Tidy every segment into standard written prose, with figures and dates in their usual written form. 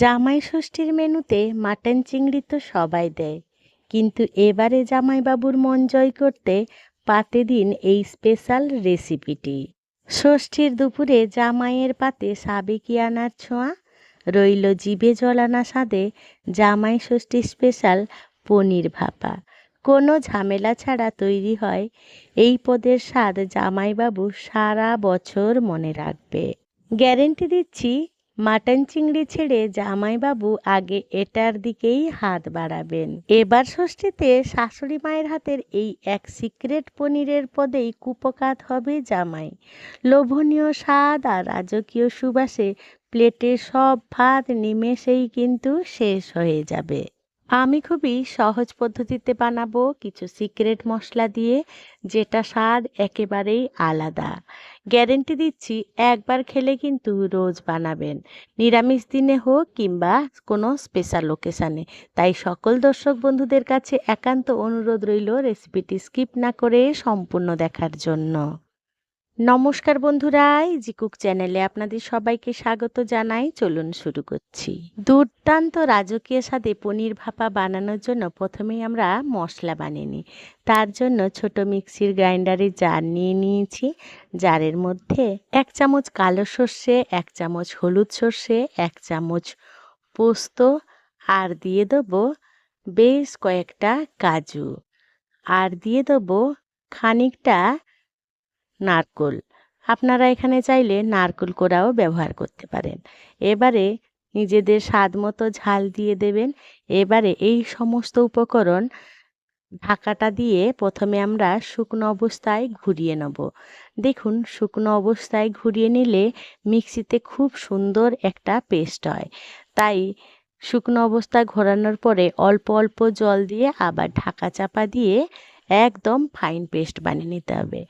জামাই ষষ্ঠীর মেনুতে মাটন চিংড়ি তো সবাই দেয়, কিন্তু এবারে জামাইবাবুর মন জয় করতে পাতে দিন এই স্পেশাল রেসিপিটি। ষষ্ঠীর দুপুরে জামাইয়ের পাতে সাবেকিয়ানার ছোঁয়া, রইল জিভে জলানা স্বাদে জামাই ষষ্ঠী স্পেশাল পনির ভাপা। কোনো ঝামেলা ছাড়া তৈরি হয় এই পদের স্বাদ জামাইবাবু সারা বছর মনে রাখবে। গ্যারেন্টি দিচ্ছি, মাটন চিংড়ি ছেড়ে জামাইবাবু আগে এটার দিকেই হাত বাড়াবেন। এবার ষষ্ঠীতে শাশুড়ি মায়ের হাতের এই এক সিক্রেট পনিরের পদেই কুপকাত হবে জামাই। লোভনীয় স্বাদ আর রাজকীয় সুবাসে প্লেটের সব ভাত নিমেষেই কিন্তু শেষ হয়ে যাবে। আমি খুবই সহজ পদ্ধতিতে বানাবো কিছু সিক্রেট মশলা দিয়ে, যেটা স্বাদ একেবারেই আলাদা। গ্যারেন্টি দিচ্ছি, একবার খেলে কিন্তু রোজ বানাবেন, নিরামিষ দিনে হোক কিংবা কোনো স্পেশাল ওকেশানে। তাই সকল দর্শক বন্ধুদের কাছে একান্ত অনুরোধ রইল রেসিপিটি স্কিপ না করে সম্পূর্ণ দেখার জন্য। নমস্কার বন্ধুরা, ইজি কুক চ্যানেলে আপনাদের সবাইকে স্বাগত জানাই। চলুন শুরু করছি। দুর্দান্ত রাজকীয় স্বাদে পনির ভাপা বানানোর জন্য প্রথমেই আমরা মশলা বানিয়ে নিই। তার জন্য ছোট মিক্সির গ্রাইন্ডারে জার নিয়ে নিয়েছি। জারের মধ্যে 1 চামচ কালো সর্ষে, 1 চামচ হলুদ সর্ষে, 1 চামচ পোস্ত আর দিয়ে দেবো বেশ কয়েকটা কাজু, আর দিয়ে দেবো খানিকটা নারকোল। আপনারা এখানে চাইলে নারকোল কোড়াও ব্যবহার করতে পারেন। এবারে নিজেদের স্বাদ মতো ঝাল দিয়ে দেবেন। এবারে এই সমস্ত উপকরণ ঢাকাটা দিয়ে প্রথমে আমরা শুকনো অবস্থায় ঘুরিয়ে নেব। দেখুন, শুকনো অবস্থায় ঘুরিয়ে নিলে মিক্সিতে খুব সুন্দর একটা পেস্ট হয়। তাই শুকনো অবস্থায় ঘোরানোর পরে অল্প অল্প জল দিয়ে আবার ঢাকা চাপা দিয়ে একদম ফাইন পেস্ট বানিয়ে নিতে হবে।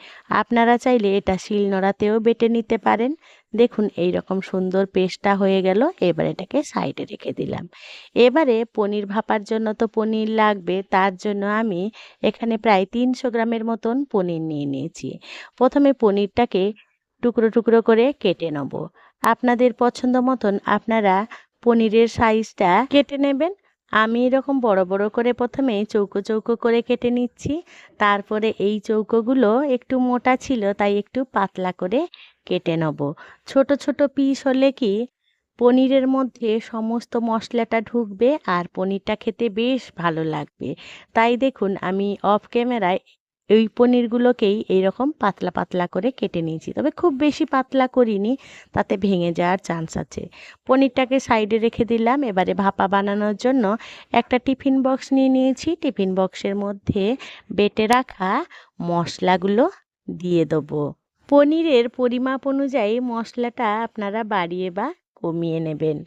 আপনারা চাইলে এটা শিলনোড়াতেও বেটে নিতে পারেন। দেখুন, এই রকম সুন্দর পেস্টটা হয়ে গেল। এবার এটাকে সাইডে রেখে দিলাম। এবারে পনির ভাপার জন্য তো পনির লাগবে, তার জন্য আমি এখানে প্রায় 300 গ্রামের মতন পনির নিয়ে নিয়েছি। প্রথমে পনিরটাকে টুকরো টুকরো করে কেটে নেব। আপনাদের পছন্দ মতন আপনারা পনিরের সাইজটা কেটে নেবেন। আমি এরকম বড় বড় করে প্রথমে চৌকো চৌকো করে কেটে নিচ্ছি। তারপরে এই চৌকোগুলো একটু মোটা ছিল, তাই একটু পাতলা করে কেটে নেব। ছোট ছোট পিস হলে কি পনিরের মধ্যে সমস্ত মশলাটা ঢুকবে আর পনিরটা খেতে বেশ ভালো লাগবে। তাই দেখুন, আমি অফ ক্যামেরায় এই পনিরগুলোকেই এইরকম পাতলা পাতলা করে কেটে নিয়েছি, তবে খুব বেশি পাতলা করিনি, তাতে ভেঙে যাওয়ার চান্স আছে। পনিরটাকে সাইডে রেখে দিলাম। এবারে ভাপা বানানোর জন্য একটা টিফিন বক্স নিয়ে নিয়েছি। টিফিন বক্সের মধ্যে বেটে রাখা মশলাগুলো দিয়ে দেবো। পনিরের পরিমাপ অনুযায়ী মশলাটা আপনারা বাড়িয়ে বা কমিয়ে নেবেন।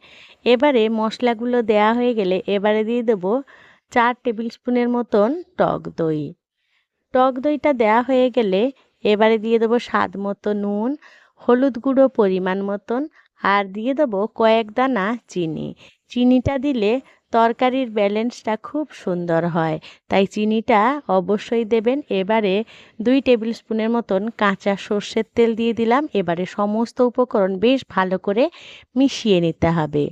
এবারে মশলাগুলো দেয়া হয়ে গেলে এবারে দিয়ে দেবো 4 টেবিল স্পুনের মতন টক দই। টক দইটা দেয়া হয়ে গেলে এবারে দিয়ে দেবো স্বাদ মতো নুন, হলুদ গুঁড়ো পরিমাণ মতন, আর দিয়ে দেবো কয়েক দানা চিনি। চিনিটা দিলে তরকারির ব্যালেন্সটা খুব সুন্দর হয়, তাই চিনিটা অবশ্যই দেবেন। এবারে 2 টেবিল স্পুনের মতন কাঁচা সর্ষের তেল দিয়ে দিলাম। এবারে সমস্ত উপকরণ বেশ ভালো করে মিশিয়ে নিতে হবে।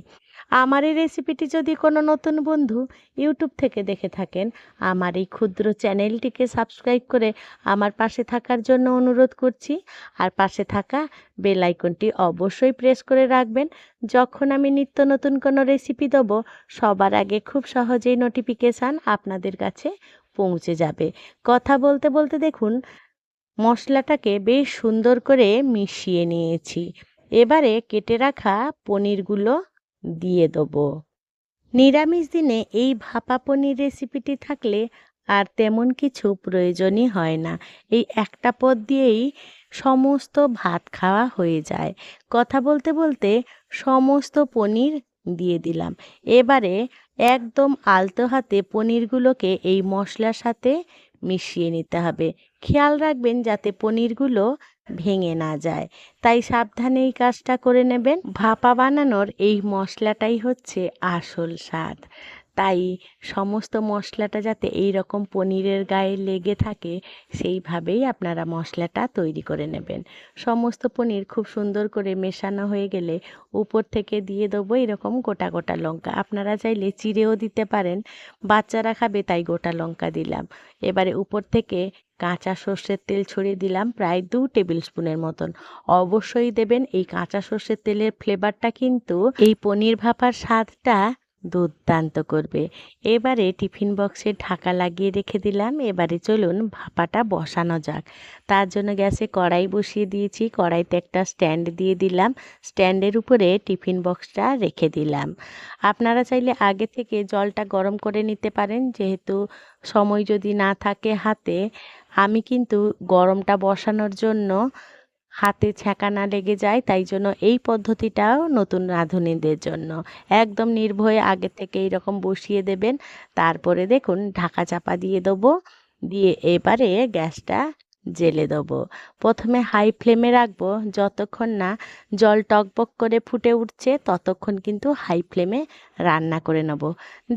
আমার এই রেসিপিটি যদি কোনো নতুন বন্ধু ইউটিউব থেকে দেখে থাকেন, আমার এই ক্ষুদ্র চ্যানেলটিকে সাবস্ক্রাইব করে আমার পাশে থাকার জন্য অনুরোধ করছি। আর পাশে থাকা বেল আইকনটি অবশ্যই প্রেস করে রাখবেন। যখন আমি নিত্য নতুন কোনো রেসিপি দেবো, সবার আগে খুব সহজেই নোটিফিকেশান আপনাদের কাছে পৌঁছে যাবে। কথা বলতে বলতে দেখুন, মশলাটাকে বেশ সুন্দর করে মিশিয়ে নিয়েছি। এবারে কেটে রাখা পনিরগুলো দিয়ে দেবো। নিরামিষ দিনে এই ভাপা পনির রেসিপিটি থাকলে আর তেমন কিছু প্রয়োজনই হয় না। এই একটা পদ দিয়েই সমস্ত ভাত খাওয়া হয়ে যায়। কথা বলতে বলতে সমস্ত পনির দিয়ে দিলাম। এবারে একদম আলতো হাতে পনিরগুলোকে এই মশলার সাথে মিশিয়ে নিতে হবে। খেয়াল রাখবেন যাতে পনিরগুলো ভেঙে না যায়, তাই সাবধানে এই কাজটা করে নেবেন। ভাপা বানানোর এই মশলাটাই হচ্ছে আসল স্বাদ। তাই সমস্ত মশলাটা যাতে এই রকম পনিরের গায়ে লেগে থাকে সেইভাবেই আপনারা মশলাটা তৈরি করে নেবেন। সমস্ত পনির খুব সুন্দর করে মেশানো হয়ে গেলে উপর থেকে দিয়ে দেবো এরকম গোটা গোটা লঙ্কা। আপনারা চাইলে চিড়েও দিতে পারেন, বাচ্চারা খাবে তাই গোটা লঙ্কা দিলাম। এবারে উপর থেকে কাঁচা সর্ষের তেল ছড়িয়ে দিলাম প্রায় 2 টেবিল স্পুনের মতন। অবশ্যই দেবেন, এই কাঁচা সর্ষের তেলের ফ্লেভারটা কিন্তু এই পনির ভাপার স্বাদটা দুর্দান্ত করবে। এবারে টিফিন বক্সে ঢাকা লাগিয়ে রেখে দিলাম। এবারে চলুন ভাপাটা বসানো যাক। তার জন্য গ্যাসে কড়াই বসিয়ে দিয়েছি, কড়াইতে একটা স্ট্যান্ড দিয়ে দিলাম, স্ট্যান্ডের উপরে টিফিন বক্সটা রেখে দিলাম। আপনারা চাইলে আগে থেকে জলটা গরম করে নিতে পারেন, যেহেতু সময় যদি না থাকে হাতে। আমি কিন্তু গরমটা বসানোর জন্য হাতে ছ্যাঁকা না লেগে যায়, তাই জন্য এই পদ্ধতিটাও নতুন রাঁধুনিদের জন্য একদম নির্ভয়ে আগে থেকে এইরকম বসিয়ে দেবেন। তারপরে দেখুন ঢাকা চাপা দিয়ে দেবো, দিয়ে এবারে গ্যাসটা জেলে দেবো। প্রথমে হাই ফ্লেমে রাখবো, যতক্ষণ না জল টকবক করে ফুটে উঠছে ততক্ষণ কিন্তু হাই ফ্লেমে রান্না করে নেব।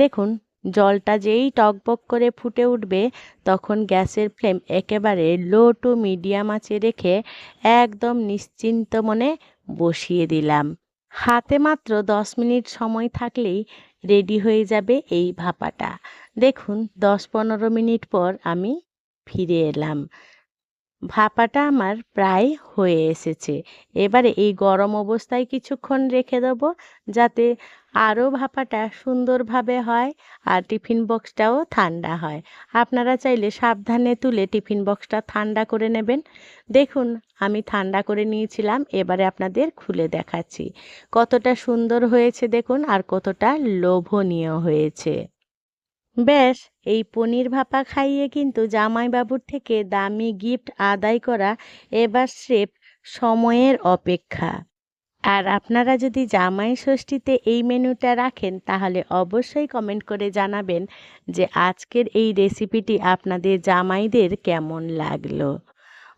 দেখুন জলটা যেই টকবক করে ফুটে উঠবে তখন গ্যাসের ফ্লেম একেবারে লো টু মিডিয়াম আঁচে রেখে একদম নিশ্চিন্ত মনে বসিয়ে দিলাম। হাতে মাত্র 10 মিনিট সময় থাকলেই রেডি হয়ে যাবে এই ভাপাটা। দেখুন 10-15 মিনিট পর আমি ফিরে এলাম। ভাপাটা আমার প্রায় হয়ে এসেছে। এবারে এই গরম অবস্থায় কিছুক্ষণ রেখে দেবো, যাতে আরও ভাপাটা সুন্দরভাবে হয় আর টিফিন বক্সটাও ঠান্ডা হয়। আপনারা চাইলে সাবধানে তুলে টিফিন বক্সটা ঠান্ডা করে নেবেন। দেখুন আমি ঠান্ডা করে নিয়েছিলাম, এবারে আপনাদের খুলে দেখাচ্ছি কতটা সুন্দর হয়েছে দেখুন, আর কতটা লোভনীয় হয়েছে। ব্যাস, এই পনির ভাপা খাইয়ে কিন্তু জামাইবাবুর থেকে দামি গিফট আদায় করা এবার স্রেফ সময়ের অপেক্ষা। আর আপনারা যদি জামাই ষষ্ঠীতে এই মেনুটা রাখেন তাহলে অবশ্যই কমেন্ট করে জানাবেন যে আজকের এই রেসিপিটি আপনাদের জামাইদের কেমন লাগলো।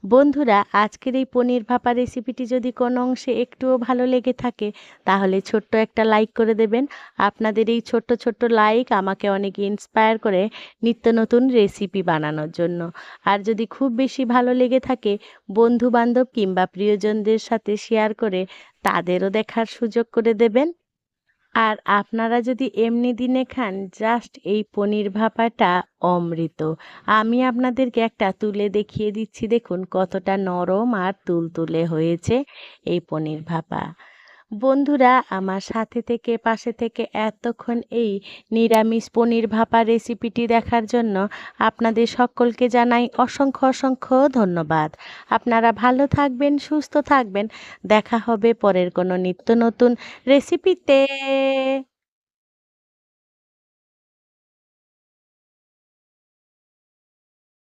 বন্ধুরা, আজকের এই পনির ভাপা রেসিপিটি যদি কোনো অংশে একটুও ভালো লেগে থাকে তাহলে ছোট্ট একটা লাইক করে দেবেন। আপনাদের এই ছোট্ট ছোট্ট লাইক আমাকে অনেক ইন্সপায়ার করে নিত্য নতুন রেসিপি বানানোর জন্য। আর যদি খুব বেশি ভালো লেগে থাকে বন্ধু বান্ধব কিংবা প্রিয়জনদের সাথে শেয়ার করে তাদেরও দেখার সুযোগ করে দেবেন। আর আপনারা যদি এমনি দিনে খান, জাস্ট এই পনির ভাপাটা অমৃত। আমি আপনাদেরকে একটা তুলে দেখিয়ে দিচ্ছি, দেখুন কতটা নরম আর তুলতুলে হয়েছে এই পনির ভাপা। বন্ধুরা, আমার সাথে থেকে পাশে থেকে এতক্ষণ এই নিরামিষ পনির ভাপা রেসিপিটি দেখার জন্য আপনাদের সকলকে জানাই অসংখ্য অসংখ্য ধন্যবাদ। আপনারা ভালো থাকবেন, সুস্থ থাকবেন। দেখা হবে পরের কোনো নিত্য নতুন রেসিপিতে।